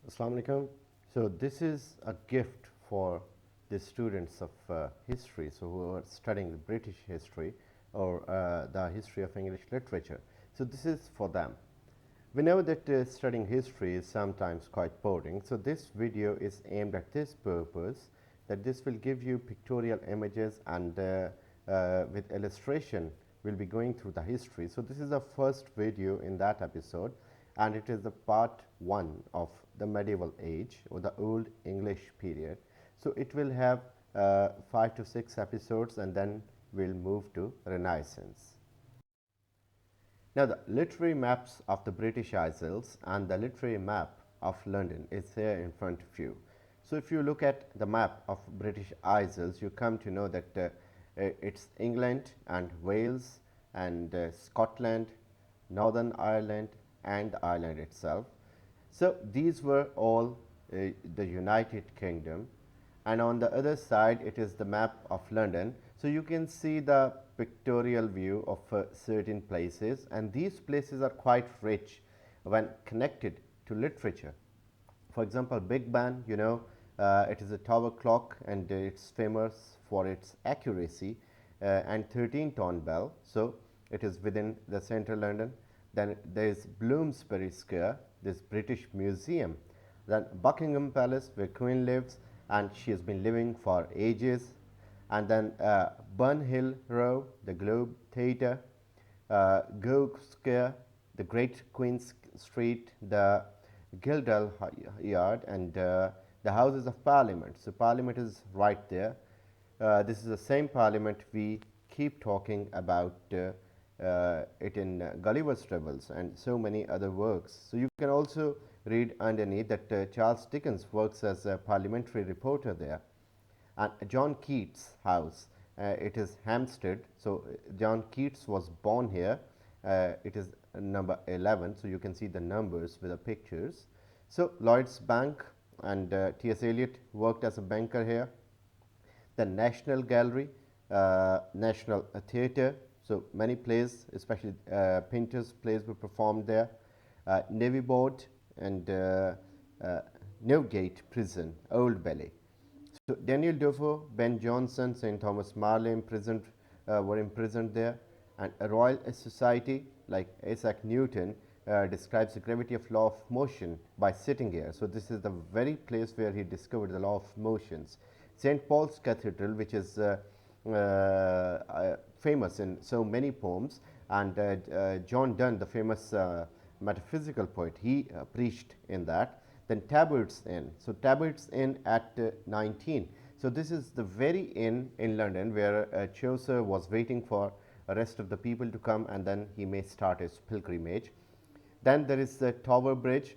Assalamu alaikum. So this is a gift for the students of history, so who are studying the British history or the history of English literature. So this is for them. We know that studying history is sometimes quite boring, so this video is aimed at this purpose, that this will give you pictorial images and with illustration we'll be going through the history. So this is the first video in that episode, and it is the part 1 of the medieval age or the old English period. So it will have 5 to 6 episodes, and then we'll move to Renaissance. Now the literary maps of the British Isles and the literary map of London is here in front of you. So if you look at the map of British Isles, you come to know that it's England and Wales and Scotland, Northern Ireland and Ireland itself. So these were all the United Kingdom, and on the other side it is the map of London. So you can see the pictorial view of certain places, and these places are quite rich when connected to literature. For example, Big Ben, it is a tower clock and it's famous for its accuracy, and 13-ton bell, so it is within the central London. Then there is Bloomsbury Square, this British Museum. Then Buckingham Palace, where Queen lives, and she has been living for ages. And then Burnhill Row, the Globe Theatre, Gough Square, the Great Queen's Street, the Guildhall Yard, and the Houses of Parliament. So Parliament is right there. This is the same Parliament we keep talking about it in Gulliver's Travels and so many other works. So you can also read underneath that Charles Dickens works as a parliamentary reporter there. And John Keats' house, it is Hampstead. So John Keats was born here. It is number 11. So you can see the numbers with the pictures. So Lloyd's Bank, and T.S. Eliot worked as a banker here. The National Gallery, National Theatre. So many plays, especially Pinter's plays, were performed there. Navy Board and Newgate Prison, Old Bailey. So Daniel Defoe, Ben Jonson, St. Thomas Marley were imprisoned there. And a Royal Society like Isaac Newton describes the gravity of law of motion by sitting here. So this is the very place where he discovered the law of motions. St. Paul's Cathedral, which is famous in so many poems, and John Donne, the famous metaphysical poet, he preached in that. Then Tabard's Inn. So Tabard's Inn at 19. So this is the very inn in London where Chaucer was waiting for the rest of the people to come, and then he may start his pilgrimage. Then there is the Tower Bridge.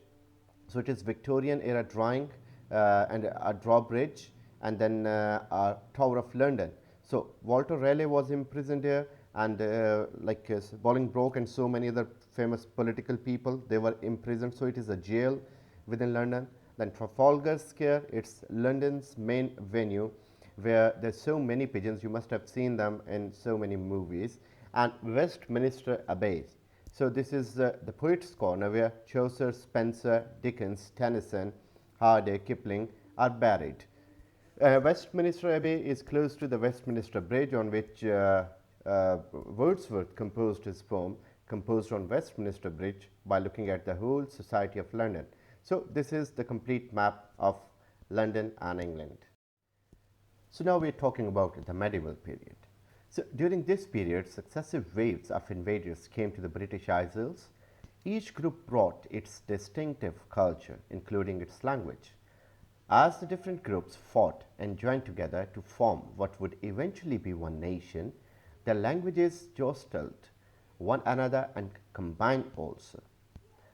So it is Victorian era drawing and a drawbridge, and then a Tower of London. So Walter Raleigh was imprisoned here, and Bolingbroke and so many other famous political people, they were imprisoned. So it is a jail within London. Then Trafalgar Square, it's London's main venue where there's so many pigeons, you must have seen them in so many movies. And Westminster Abbey. So this is the Poets' Corner where Chaucer, Spenser, Dickens, Tennyson, Hardy, Kipling are buried. Westminster Abbey is close to the Westminster Bridge, on which Wordsworth composed his poem, composed on Westminster Bridge, by looking at the whole society of London. So this is the complete map of London and England. So now we are talking about the medieval period. So during this period, successive waves of invaders came to the British Isles. Each group brought its distinctive culture, including its language. As the different groups fought and joined together to form what would eventually be one nation, their languages jostled one another and combined also.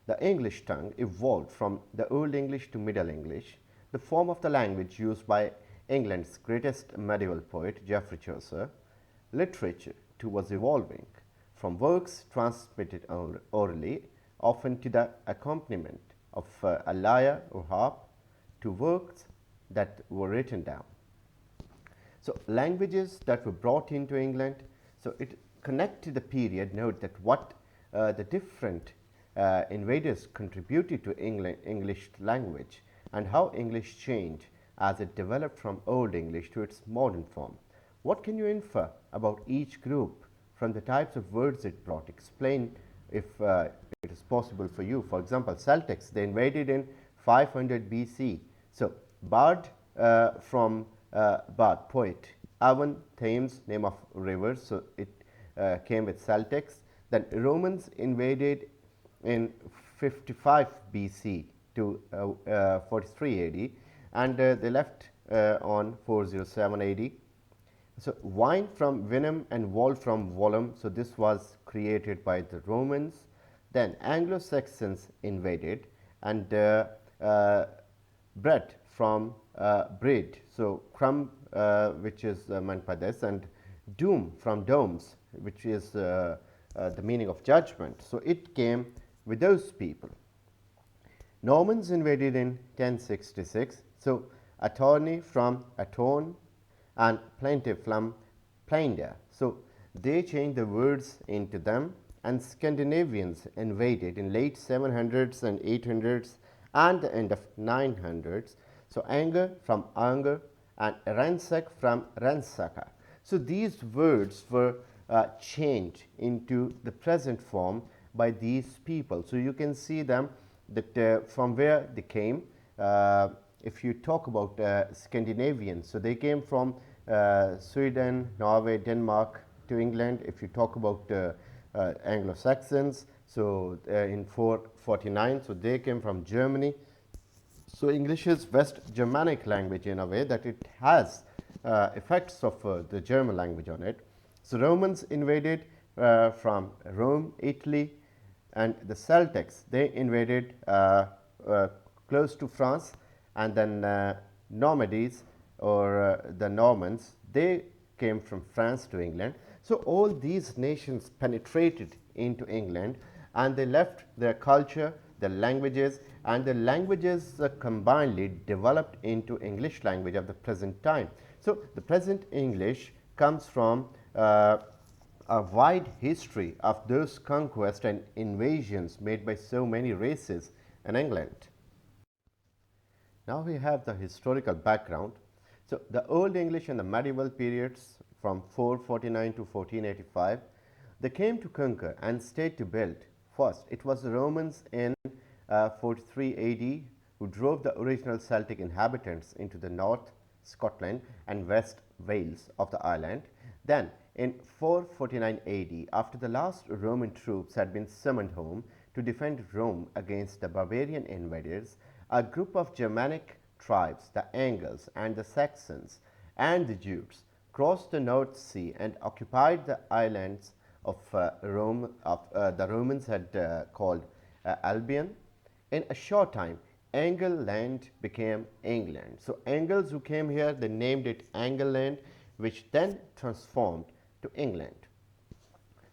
The English tongue evolved from the Old English to Middle English, the form of the language used by England's greatest medieval poet, Geoffrey Chaucer. Literature too was evolving, from works transmitted orally, often to the accompaniment of a lyre or harp, to works that were written down. So languages that were brought into England, so it connected the period. Note that what the different invaders contributed to English language, and how English changed as it developed from Old English to its modern form. What can you infer about each group from the types of words it brought? Explain if it is possible for you. For example, Celtics, they invaded in 500 BC. So, Bard from Bard, poet. Avon, Thames, name of rivers, so it came with Celtics. Then Romans invaded in 55 BC to 43 AD, and they left on 407 AD. So, wine from vinum and wall from volum, so this was created by the Romans. Then Anglo-Saxons invaded, and bread from bread, so crumb, which is meant by this, and doom from domes, which is the meaning of judgment. So, it came with those people. Normans invaded in 1066. So, attorney from atone and plaintiff from plainder. So, they changed the words into them, and Scandinavians invaded in late 700s and 800s and the end of 900s. So, anger from anger and ransack from ransaka. So, these words were changed into the present form by these people. So, you can see them that from where they came. If you talk about Scandinavians, so they came from Sweden, Norway, Denmark to England. If you talk about Anglo-Saxons, so in 449, so they came from Germany. So, English is West Germanic language in a way that it has effects of the German language on it. So, Romans invaded from Rome, Italy, and the Celtics, they invaded close to France, and then Normandies or the Normans, they came from France to England. So, all these nations penetrated into England, and they left their culture, their languages, and the languages combinedly developed into English language of the present time. So, the present English comes from a wide history of those conquests and invasions made by so many races in England. Now, we have the historical background. So, the Old English and the medieval periods from 449 to 1485, they came to conquer and stayed to build. First, it was the Romans in 43 AD who drove the original Celtic inhabitants into the North Scotland and West Wales of the island. Then, in 449 AD, after the last Roman troops had been summoned home to defend Rome against the barbarian invaders, a group of Germanic tribes, the Angles and the Saxons and the Jutes, crossed the North Sea and occupied the islands of Rome, the Romans had called Albion. In a short time, Angle land became England. So, Angles who came here, they named it Angleland, which then transformed to England.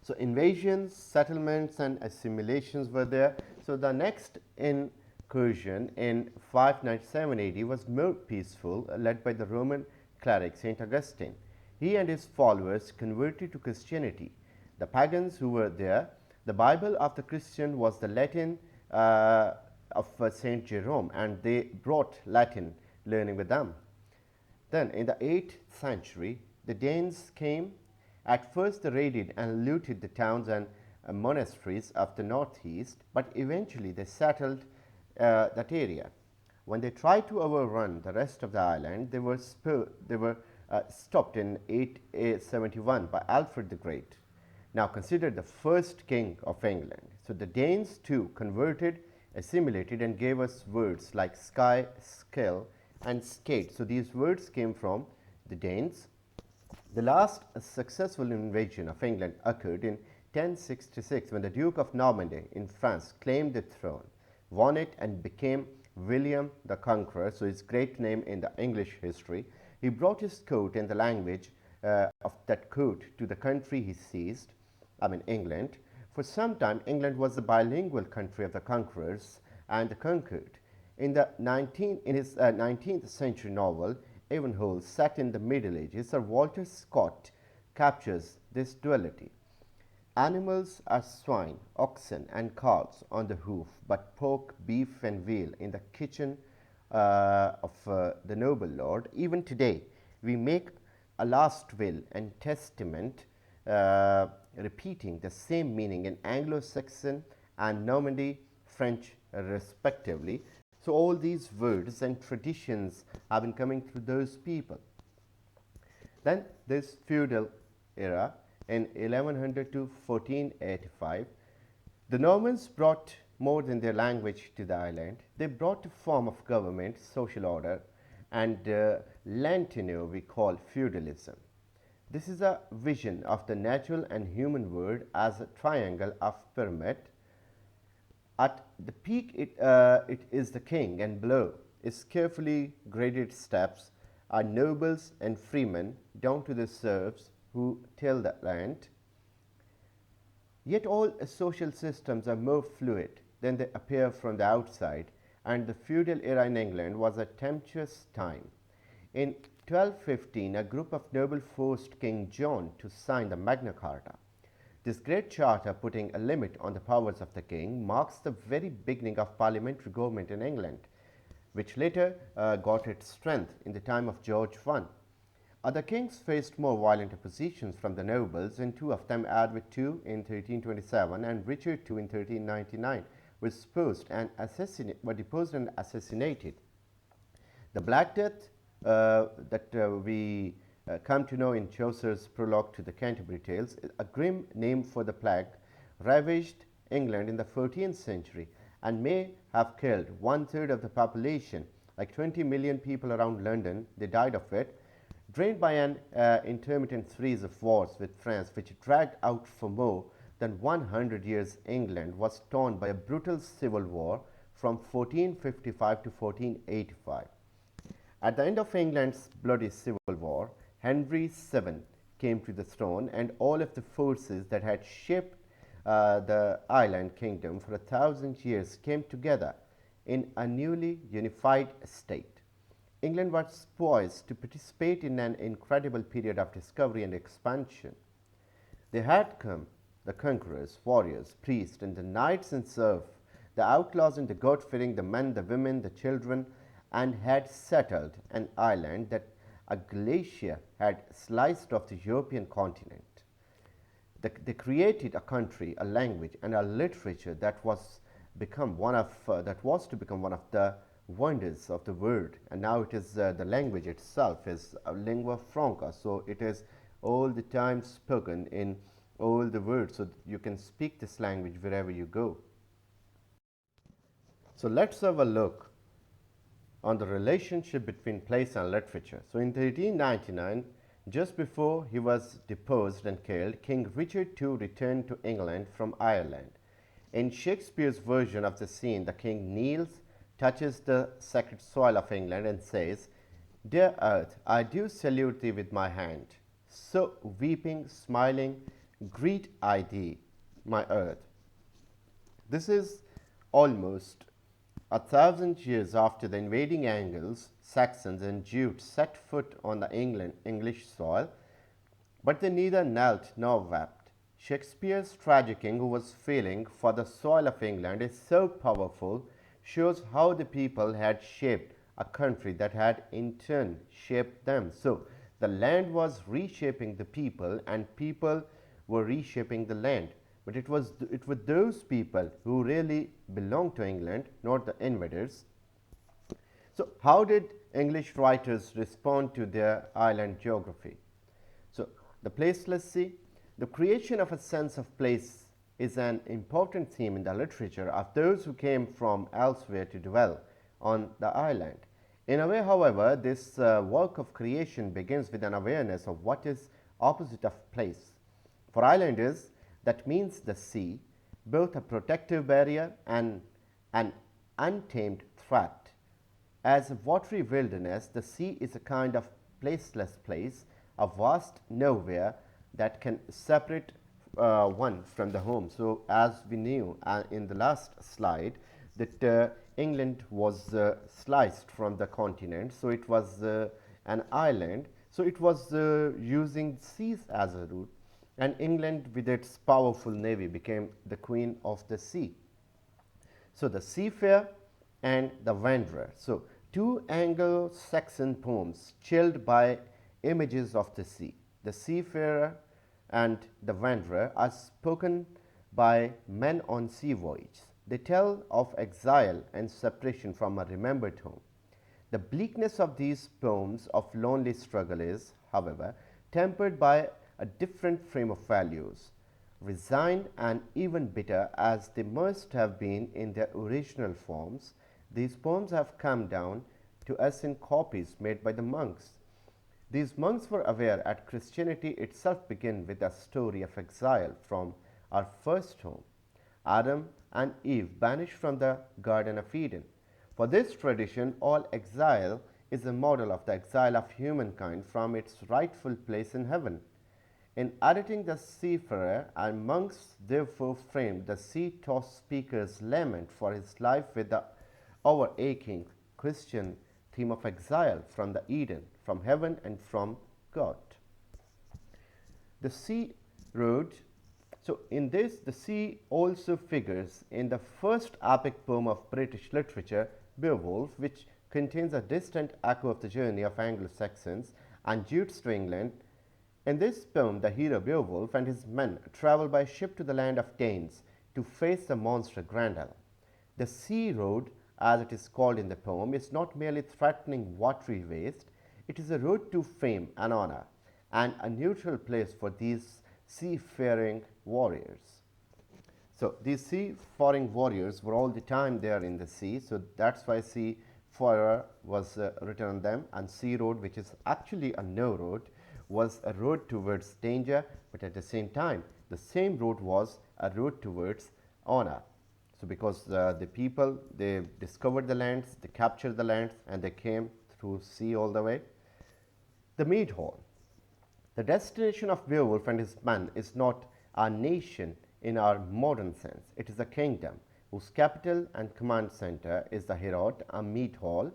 So, invasions, settlements and assimilations were there. So, the next incursion in 597 AD was more peaceful, led by the Roman cleric St. Augustine. He and his followers converted to Christianity. The pagans who were there, the Bible of the Christian was the Latin of St. Jerome, and they brought Latin learning with them. Then in the 8th century, the Danes came. At first, they raided and looted the towns and monasteries of the northeast, but eventually they settled that area. When they tried to overrun the rest of the island, they were stopped in 871 by Alfred the Great, now considered the first king of England. So, the Danes too converted, assimilated and gave us words like sky, skill and skate. So, these words came from the Danes. The last successful invasion of England occurred in 1066 when the Duke of Normandy in France claimed the throne, won it and became William the Conqueror. So, his great name in the English history. He brought his court and the language of that court to the country he seized, England. For some time, England was the bilingual country of the conquerors and the conquered. In his 19th century novel, Ivanhoe, set in the Middle Ages, Sir Walter Scott captures this duality. Animals are swine, oxen, and cows on the hoof, but pork, beef, and veal in the kitchen of the noble lord. Even today, we make a last will and testament repeating the same meaning in Anglo Saxon and Normandy French, respectively. So, all these words and traditions have been coming through those people. Then this feudal era in 1100 to 1485, the Normans brought more than their language to the island. They brought a form of government, social order, and land tenure we call feudalism. This is a vision of the natural and human world as a triangle of pyramid. At the peak, it is the king, and below is carefully graded steps are nobles and freemen down to the serfs who till the land. Yet all social systems are more fluid than they appear from the outside, and the feudal era in England was a tempestuous time. In 1215, a group of nobles forced King John to sign the Magna Carta. This great charter, putting a limit on the powers of the king, marks the very beginning of parliamentary government in England, which later got its strength in the time of George I. Other kings faced more violent oppositions from the nobles, and two of them, Edward II in 1327 and Richard II in 1399, were deposed and assassinated. The Black Death that we come to know in Chaucer's prologue to the Canterbury Tales, a grim name for the plague, ravaged England in the 14th century and may have killed one-third of the population, like 20 million people around London. They died of it, drained by an intermittent series of wars with France, which dragged out for more than 100 years. England was torn by a brutal civil war from 1455 to 1485. At the end of England's bloody civil war, Henry VII came to the throne, and all of the forces that had shaped the island kingdom for 1,000 years came together in a newly unified state. England was poised to participate in an incredible period of discovery and expansion. They had come, the conquerors, warriors, priests, and the knights and serfs, the outlaws and the God-fearing, the men, the women, the children, and had settled an island that a glacier had sliced off the European continent. They created a country, a language, and a literature that was become one of to become one of the wonders of the world. And now it is the language itself is a lingua franca, so it is all the time spoken in all the world, so you can speak this language wherever you go. So let's have a look on the relationship between plays and literature. So in 1399, just before he was deposed and killed, King Richard II returned to England from Ireland. In Shakespeare's version of the scene, the king kneels, touches the sacred soil of England, and says, "Dear earth, I do salute thee with my hand. So weeping, smiling, greet I thee, my earth." This is almost 1,000 years after the invading Angles, Saxons, and Jutes set foot on the English soil, but they neither knelt nor wept. Shakespeare's tragic king, who was feeling for the soil of England, is so powerful, shows how the people had shaped a country that had in turn shaped them. So the land was reshaping the people, and people were reshaping the land. But it was those people who really belonged to England, not the invaders. So how did English writers respond to their island geography? So the placelessy, the creation of a sense of place is an important theme in the literature of those who came from elsewhere to dwell on the island. In a way, however, this work of creation begins with an awareness of what is opposite of place. For islanders, that means the sea, both a protective barrier and an untamed threat. As a watery wilderness, the sea is a kind of placeless place, a vast nowhere that can separate one from the home. So, as we knew in the last slide, that England was sliced from the continent, so it was an island. So, it was using seas as a route. and England, with its powerful navy, became the queen of the sea. So, the seafarer and the wanderer. So, two Anglo Saxon poems chilled by images of the sea. The seafarer and the wanderer are spoken by men on sea voyages. They tell of exile and separation from a remembered home. The bleakness of these poems of lonely struggle is, however, tempered by a different frame of values, resigned and even bitter as they must have been in their original forms. These poems have come down to us in copies made by the monks. These monks were aware that Christianity itself began with a story of exile from our first home, Adam and Eve banished from the Garden of Eden. For this tradition, all exile is a model of the exile of humankind from its rightful place in heaven. In editing the seafarer, and monks therefore framed the sea-tossed speaker's lament for his life with the overaching Christian theme of exile from the Eden, from heaven and from God. The sea road. So, in this, the sea also figures in the first epic poem of British literature, Beowulf, which contains a distant echo of the journey of Anglo-Saxons and Jutes to England. In this poem, the hero Beowulf and his men travel by ship to the land of Danes to face the monster Grendel. The sea road, as it is called in the poem, is not merely threatening watery waste, it is a road to fame and honor, and a neutral place for these seafaring warriors. So, these seafaring warriors were all the time there in the sea, so that's why seafarer was written on them, and sea road, which is actually a no road, was a road towards danger, but at the same time, the same road was a road towards honor. So, because the people, they discovered the lands, they captured the lands, and they came through sea all the way. The Mead Hall. The destination of Beowulf and his men is not a nation in our modern sense. It is a kingdom whose capital and command center is the Herod, a mead hall.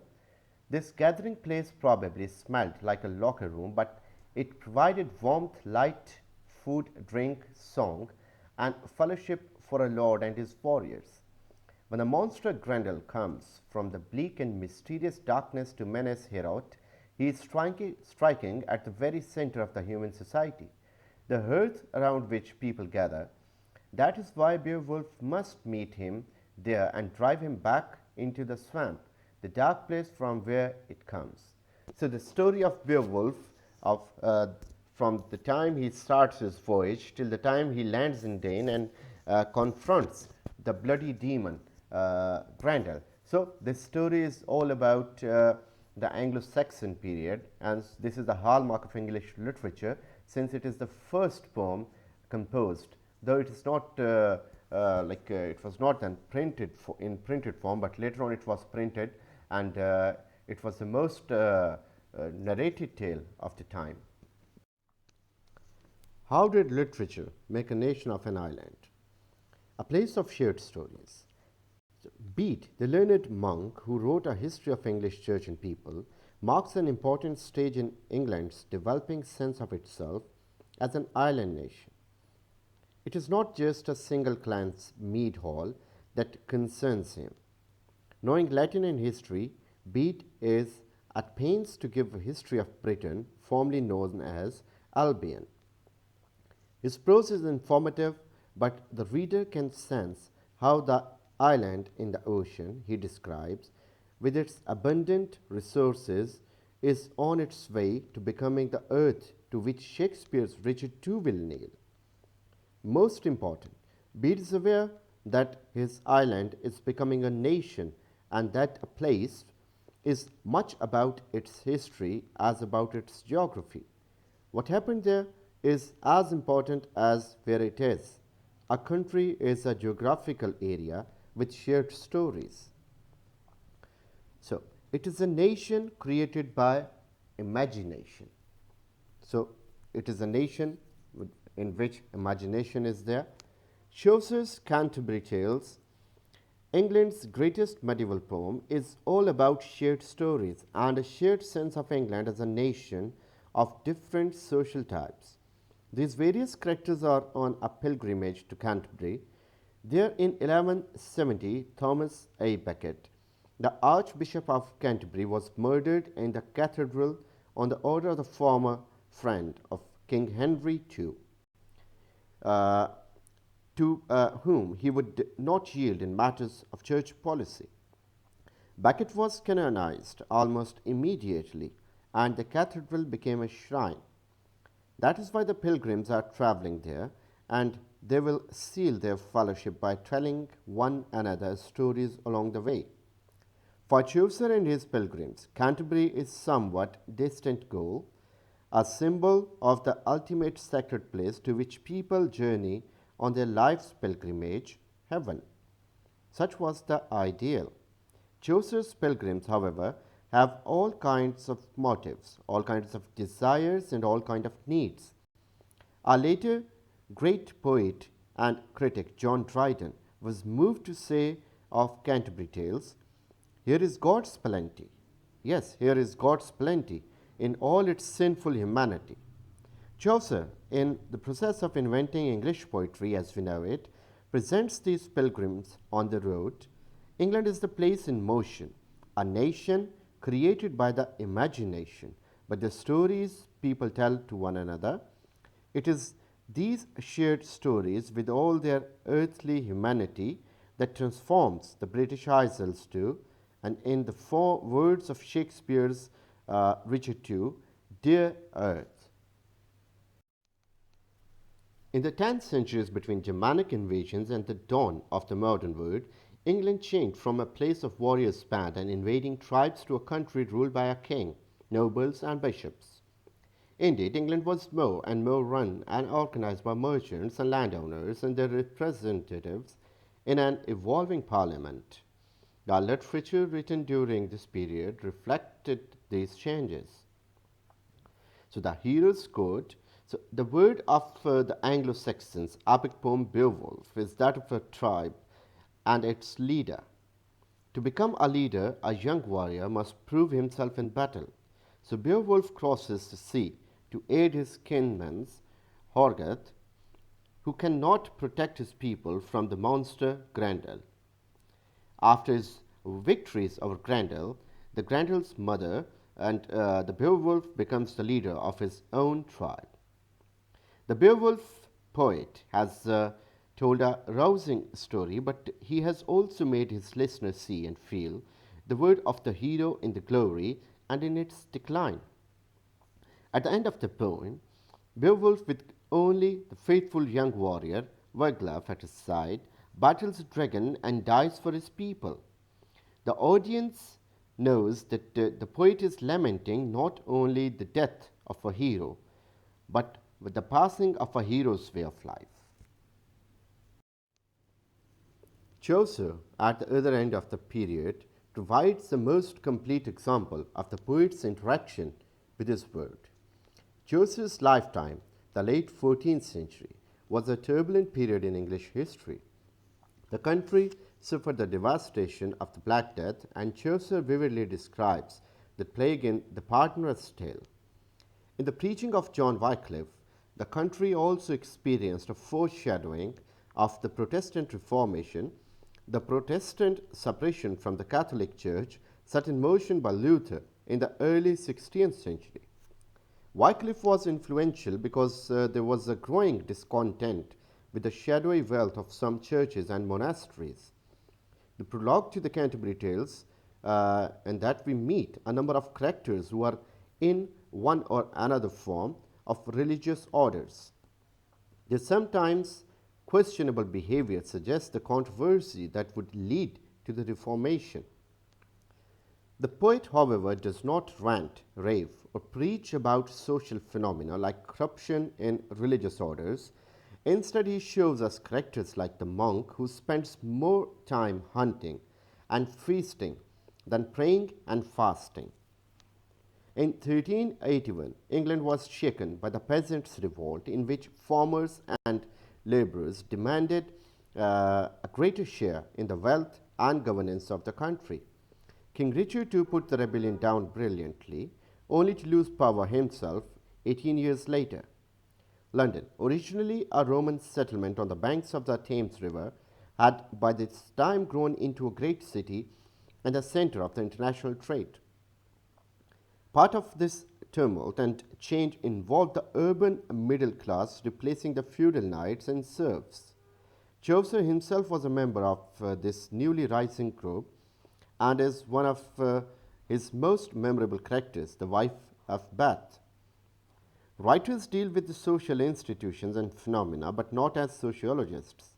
This gathering place probably smelled like a locker room, but it provided warmth, light, food, drink, song, and fellowship for a lord and his warriors. When the monster Grendel comes from the bleak and mysterious darkness to menace Herod, he is striking at the very center of the human society, the hearth around which people gather. That is why Beowulf must meet him there and drive him back into the swamp, the dark place from where it comes. So, the story of Beowulf, from the time he starts his voyage till the time he lands in Dane and confronts the bloody demon Grendel. So, this story is all about the Anglo-Saxon period, and this is the hallmark of English literature, since it is the first poem composed, though it is not it was not then printed in printed form, but later on it was printed, and it was the most narrated tale of the time. How did literature make a nation of an island? A place of shared stories. Bede, the learned monk who wrote a history of English church and people, marks an important stage in England's developing sense of itself as an island nation. It is not just a single clan's mead hall that concerns him. Knowing Latin and history, Bede is at pains to give a history of Britain, formerly known as Albion. His prose is informative, but the reader can sense how the island in the ocean he describes, with its abundant resources, is on its way to becoming the earth to which Shakespeare's Richard II will kneel. Most important, Bede is aware that his island is becoming a nation and that a place is much about its history as about its geography. What happened there is as important as where it is. A country is a geographical area with shared stories. So, it is a nation created by imagination. So, it is a nation in which imagination is there. Chaucer's Canterbury Tales, England's greatest medieval poem, is all about shared stories and a shared sense of England as a nation of different social types. These various characters are on a pilgrimage to Canterbury. There in 1170, Thomas A. Becket, the Archbishop of Canterbury, was murdered in the cathedral on the order of the former friend of King Henry II, uh, to whom he would not yield in matters of church policy. Becket was canonized almost immediately, and the cathedral became a shrine. That is why the pilgrims are traveling there, and they will seal their fellowship by telling one another stories along the way. For Chaucer and his pilgrims, Canterbury is somewhat distant goal, a symbol of the ultimate sacred place to which people journey on their life's pilgrimage, heaven. Such was the ideal. Chaucer's pilgrims, however, have all kinds of motives, all kinds of desires, and all kinds of needs. A later great poet and critic, John Dryden, was moved to say of Canterbury Tales, "Here is God's plenty." Yes, here is God's plenty in all its sinful humanity. Chaucer, in the process of inventing English poetry as we know it, presents these pilgrims on the road. England is the place in motion, a nation created by the imagination, but the stories people tell to one another. It is these shared stories with all their earthly humanity that transforms the British Isles too, and in the four words of Shakespeare's Richard II, "Dear Earth." In the 10th centuries, between Germanic invasions and the dawn of the modern world, England changed from a place of warriors' band and invading tribes to a country ruled by a king, nobles, and bishops. Indeed, England was more and more run and organized by merchants and landowners and their representatives in an evolving parliament. The literature written during this period reflected these changes. So the hero's code, so the word of the Anglo-Saxons epic poem Beowulf is that of a tribe and its leader. To become a leader, a young warrior must prove himself in battle. So Beowulf crosses the sea to aid his kinsman Horgeth, who cannot protect his people from the monster Grendel. After his victories over Grendel, the Grendel's mother, and the Beowulf becomes the leader of his own tribe. The Beowulf poet has told a rousing story, but he has also made his listeners see and feel the word of the hero in the glory and in its decline. At the end of the poem, Beowulf, with only the faithful young warrior Wiglaf at his side, battles a dragon and dies for his people. The audience knows that the poet is lamenting not only the death of a hero, but with the passing of a hero's way of life. Chaucer, at the other end of the period, provides the most complete example of the poet's interaction with his word. Chaucer's lifetime, the late 14th century, was a turbulent period in English history. The country suffered the devastation of the Black Death, and Chaucer vividly describes the plague in The Pardoner's Tale. In the preaching of John Wycliffe, the country also experienced a foreshadowing of the Protestant Reformation, the Protestant separation from the Catholic Church set in motion by Luther in the early 16th century. Wycliffe was influential because there was a growing discontent with the shadowy wealth of some churches and monasteries. The prologue to the Canterbury Tales, and that we meet a number of characters who are in one or another form of religious orders. Their sometimes questionable behavior suggests the controversy that would lead to the Reformation. The poet, however, does not rant, rave, or preach about social phenomena like corruption in religious orders. Instead, he shows us characters like the monk who spends more time hunting and feasting than praying and fasting. In 1381, England was shaken by the peasants' revolt, in which farmers and laborers demanded a greater share in the wealth and governance of the country. King Richard II put the rebellion down brilliantly, only to lose power himself 18 years later. London, originally a Roman settlement on the banks of the Thames River, had by this time grown into a great city and a center of the international trade. Part of this tumult and change involved the urban middle class replacing the feudal knights and serfs. Chaucer himself was a member of this newly rising group and is one of his most memorable characters, the wife of Bath. Writers deal with the social institutions and phenomena, but not as sociologists.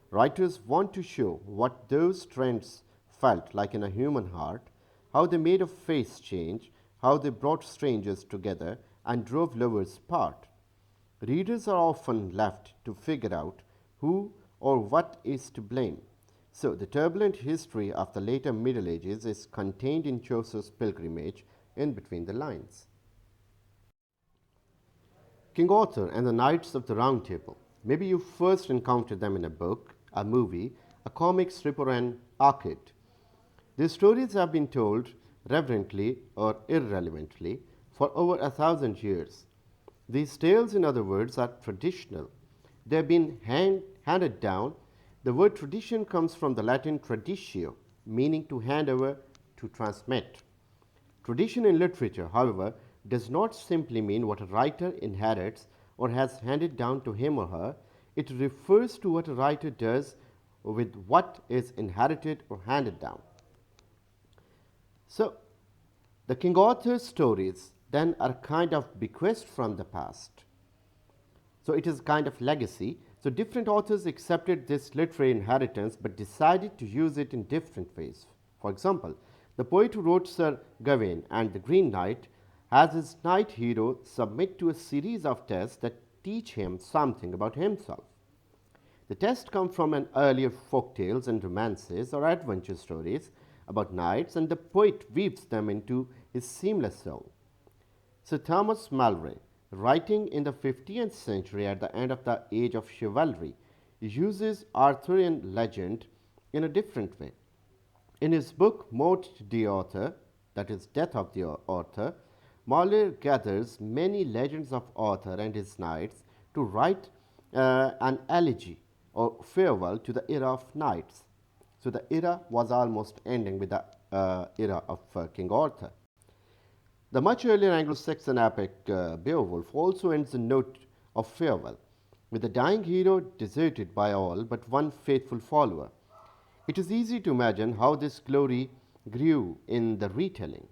Writers want to show what those trends felt like in a human heart, how they made a face change, how they brought strangers together and drove lovers apart. Readers are often left to figure out who or what is to blame. So, the turbulent history of the later Middle Ages is contained in Chaucer's pilgrimage in between the lines. King Arthur and the Knights of the Round Table. Maybe you first encountered them in a book, a movie, a comic strip, or an arcade. These stories have been told reverently or irrelevantly for over 1,000 years. These tales, in other words, are traditional. They have been handed down. The word tradition comes from the Latin traditio, meaning to hand over, to transmit. Tradition in literature, however, does not simply mean what a writer inherits or has handed down to him or her. It refers to what a writer does with what is inherited or handed down. So, the King Arthur stories then are a kind of bequest from the past. So, it is a kind of legacy. So, different authors accepted this literary inheritance but decided to use it in different ways. For example, the poet who wrote Sir Gawain and the Green Knight has his knight hero submit to a series of tests that teach him something about himself. The tests come from an earlier folk tales and romances or adventure stories about knights, and the poet weaves them into his seamless soul. Sir Thomas Malory, writing in the 15th century at the end of the age of chivalry, uses Arthurian legend in a different way. In his book Mort d'Arthur, that is, Death of the Arthur, Malory gathers many legends of Arthur and his knights to write an elegy or farewell to the era of knights. So the era was almost ending with the era of King Arthur. The much earlier Anglo-Saxon epic Beowulf also ends a note of farewell, with the dying hero deserted by all but one faithful follower. It is easy to imagine how this glory grew in the retelling.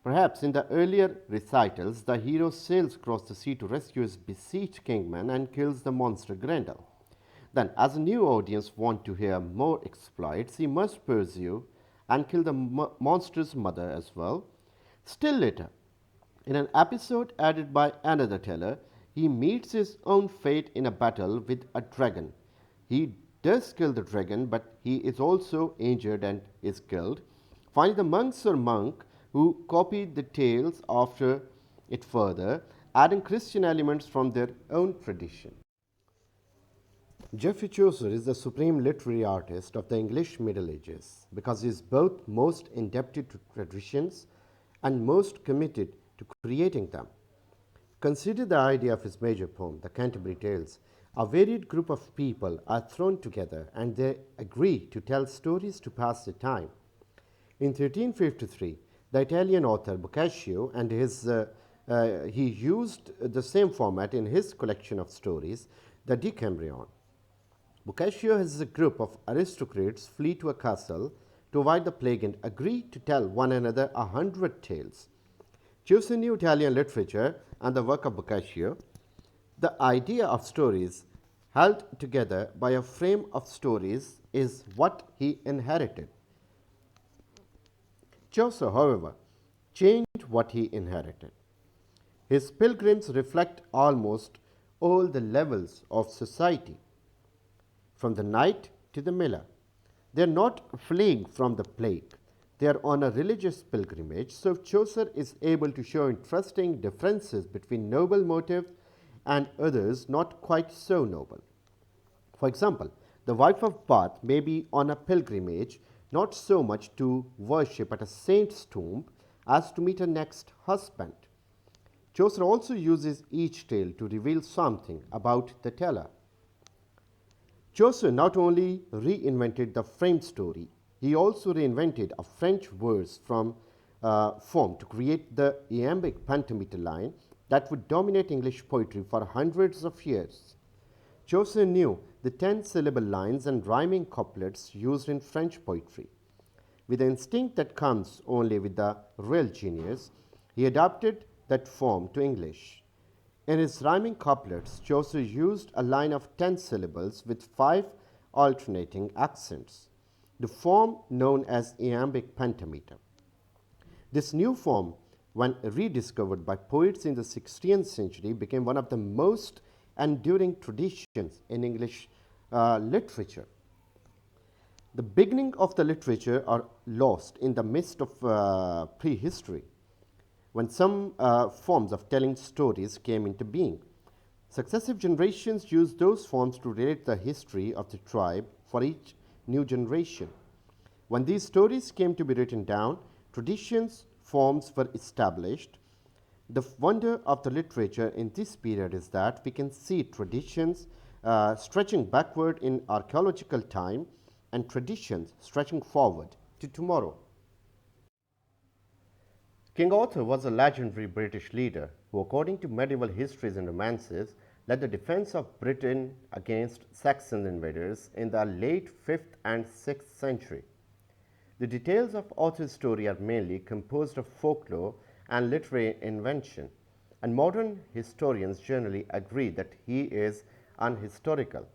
Perhaps in the earlier recitals, the hero sails across the sea to rescue his besieged kingman and kills the monster Grendel. Then, as a new audience want to hear more exploits, he must pursue and kill the monster's mother as well. Still later, in an episode added by another teller, he meets his own fate in a battle with a dragon. He does kill the dragon, but he is also injured and is killed. Finally, the monks or monk who copied the tales after it further, adding Christian elements from their own tradition. Geoffrey Chaucer is the supreme literary artist of the English Middle Ages because he is both most indebted to traditions and most committed to creating them. Consider the idea of his major poem, the Canterbury Tales. A varied group of people are thrown together and they agree to tell stories to pass the time. In 1353, the Italian author Boccaccio and he used the same format in his collection of stories, the Decameron. Boccaccio has a group of aristocrats flee to a castle to avoid the plague and agree to tell one another 100 tales. Chaucer knew Italian literature and the work of Boccaccio. The idea of stories held together by a frame of stories is what he inherited. Chaucer, however, changed what he inherited. His pilgrims reflect almost all the levels of society, from the knight to the miller. They are not fleeing from the plague. They are on a religious pilgrimage, so Chaucer is able to show interesting differences between noble motives and others not quite so noble. For example, the wife of Bath may be on a pilgrimage not so much to worship at a saint's tomb as to meet her next husband. Chaucer also uses each tale to reveal something about the teller. Chaucer not only reinvented the framed story, he also reinvented a French verse form to create the iambic pentameter line that would dominate English poetry for hundreds of years. Chaucer knew the 10-syllable lines and rhyming couplets used in French poetry. With the instinct that comes only with the real genius, he adapted that form to English. In his rhyming couplets, Chaucer used a line of 10 syllables with 5 alternating accents, the form known as iambic pentameter. This new form, when rediscovered by poets in the 16th century, became one of the most enduring traditions in English literature. The beginning of the literature are lost in the midst of prehistory, when some forms of telling stories came into being. Successive generations used those forms to relate the history of the tribe for each new generation. When these stories came to be written down, traditions, forms were established. The wonder of the literature in this period is that we can see traditions stretching backward in archaeological time and traditions stretching forward to tomorrow. King Arthur was a legendary British leader who, according to medieval histories and romances, led the defense of Britain against Saxon invaders in the late 5th and 6th century. The details of Arthur's story are mainly composed of folklore and literary invention, and modern historians generally agree that he is unhistorical.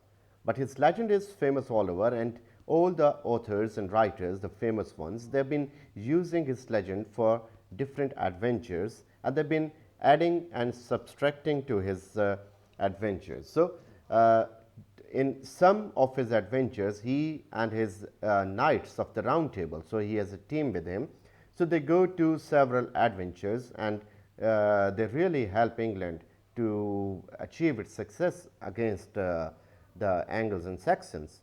But his legend is famous all over, and all the authors and writers, the famous ones, they've been using his legend for different adventures, and they've been adding and subtracting to his adventures. So, in some of his adventures, he and his knights of the Round Table, so he has a team with him, so they go to several adventures, and they really help England to achieve its success against the Angles and Saxons.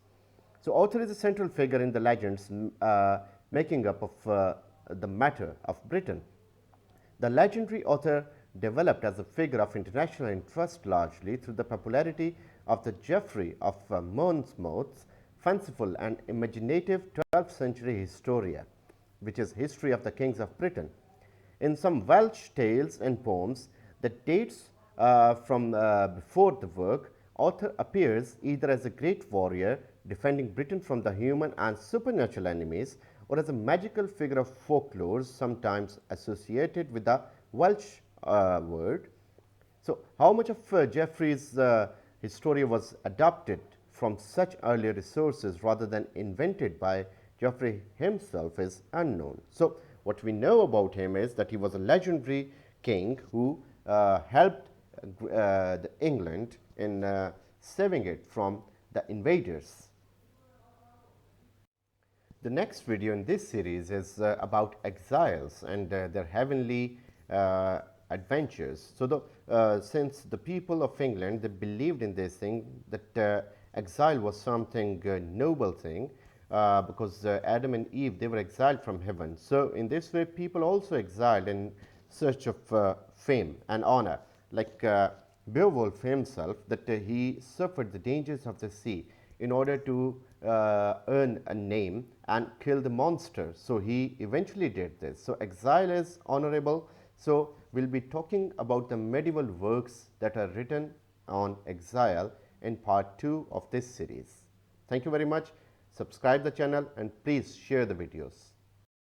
So Arthur is a central figure in the legends making up of the matter of Britain. The legendary Arthur developed as a figure of international interest largely through the popularity of the Geoffrey of Monmouth's fanciful and imaginative 12th century Historia, which is History of the Kings of Britain. In some Welsh tales and poems that dates from before the work, Arthur appears either as a great warrior defending Britain from the human and supernatural enemies, or as a magical figure of folklore, sometimes associated with the Welsh word. So, how much of Geoffrey's Historia was adapted from such earlier resources rather than invented by Geoffrey himself is unknown. So, what we know about him is that he was a legendary king who helped England in saving it from the invaders. The next video in this series is about exiles and their heavenly adventures. So, since the people of England, they believed in this thing, that exile was something noble thing, because Adam and Eve, they were exiled from heaven. So, in this way, people also exiled in search of fame and honor, like Beowulf himself, that he suffered the dangers of the sea in order to earn a name and kill the monster. So, he eventually did this. So, exile is honorable. So, we will be talking about the medieval works that are written on exile in part 2 of this series. Thank you very much. Subscribe the channel and please share the videos.